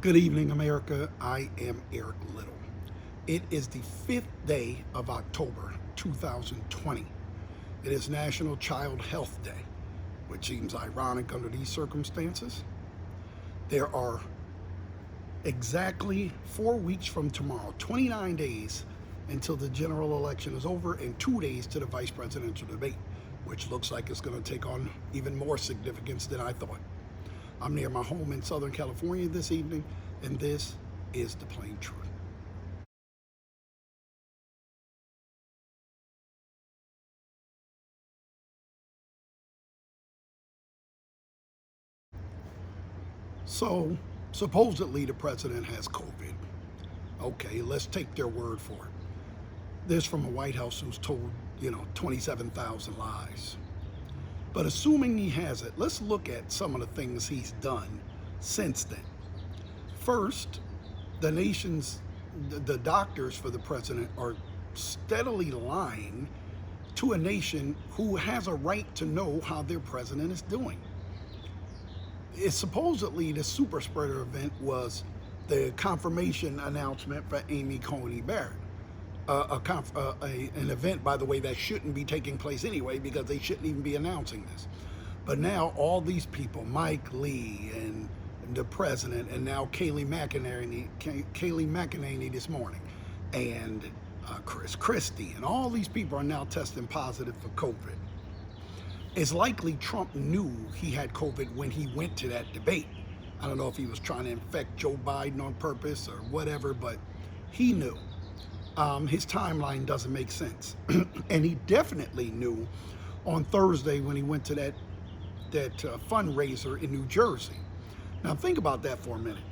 Good evening, America. I am Eric Little. It is the 5th day of October 2020. It is National Child Health Day, which seems ironic under these circumstances. There are exactly 4 weeks from tomorrow, 29 days until the general election is over, and 2 days to the vice presidential debate, which looks like it's going to take on even more significance than I thought. I'm near my home in Southern California this evening, and this is the plain truth. So, supposedly the president has COVID. Okay, let's take their word for it. This from a White House who's told, 27,000 lies. But assuming he has it, let's look at some of the things he's done since then. First, the doctors for the president are steadily lying to a nation who has a right to know how their president is doing. It's supposedly the super spreader event was the confirmation announcement for Amy Coney Barrett. An event, by the way, that shouldn't be taking place anyway because they shouldn't even be announcing this. But now all these people, Mike Lee and the president, and now Kayleigh McEnany this morning, and Chris Christie, and all these people are now testing positive for COVID. It's likely Trump knew he had COVID when he went to that debate. I don't know if he was trying to infect Joe Biden on purpose or whatever, but he knew. His timeline doesn't make sense. And he definitely knew on Thursday when he went to that fundraiser in New Jersey. Now think about that for a minute.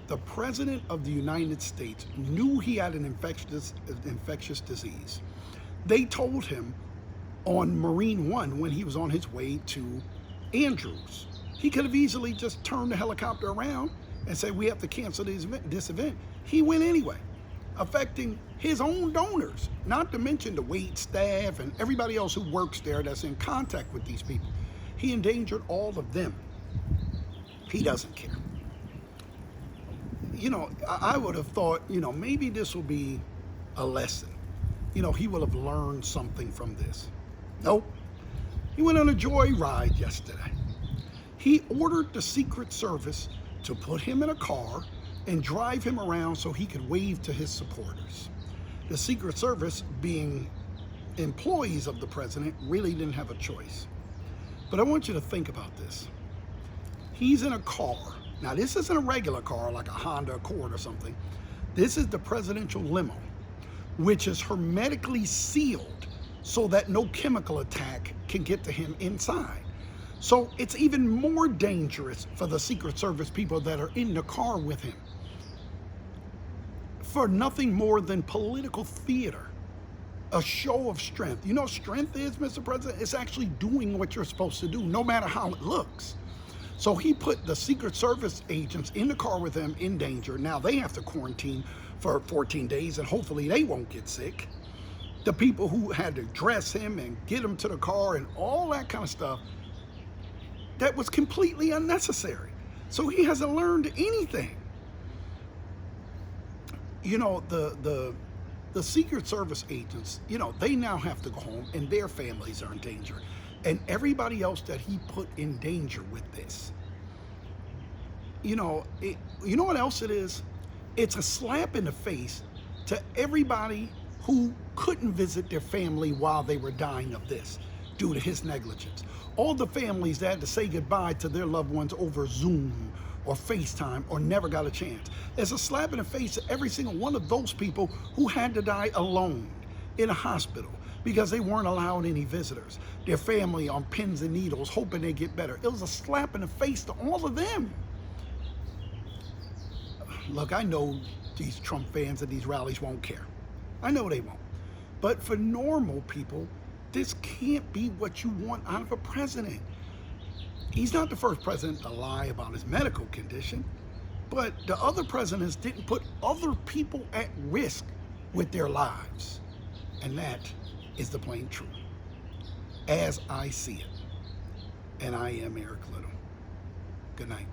The president of the United States knew he had an infectious disease. They told him on Marine One when he was on his way to Andrews. He could have easily just turned the helicopter around and said, we have to cancel this event. He went anyway, affecting his own donors, not to mention the wait staff and everybody else who works there that's in contact with these people. He endangered all of them. He doesn't care. I would have thought, maybe this will be a lesson. He will have learned something from this. Nope. He went on a joyride yesterday. He ordered the Secret Service to put him in a car and drive him around so he could wave to his supporters. The Secret Service, being employees of the president, really didn't have a choice. But I want you to think about this. He's in a car. Now, this isn't a regular car like a Honda Accord or something. This is the presidential limo, which is hermetically sealed so that no chemical attack can get to him inside. So it's even more dangerous for the Secret Service people that are in the car with him for nothing more than political theater, a show of strength. You know what strength is, Mr. President? It's actually doing what you're supposed to do, no matter how it looks. So he put the Secret Service agents in the car with him in danger. Now they have to quarantine for 14 days, and hopefully they won't get sick. The people who had to dress him and get him to the car and all that kind of stuff, that was completely unnecessary. So he hasn't learned anything. The Secret Service agents, they now have to go home and their families are in danger. And everybody else that he put in danger with this. You know what else it is? It's a slap in the face to everybody who couldn't visit their family while they were dying of this due to his negligence. All the families that had to say goodbye to their loved ones over Zoom or FaceTime or never got a chance. It's a slap in the face to every single one of those people who had to die alone in a hospital because they weren't allowed any visitors. Their family on pins and needles hoping they get better. It was a slap in the face to all of them. Look, I know these Trump fans at these rallies won't care. I know they won't. But for normal people, this can't be what you want out of a president. He's not the first president to lie about his medical condition, but the other presidents didn't put other people at risk with their lives. And that is the plain truth, as I see it. And I am Eric Little. Good night.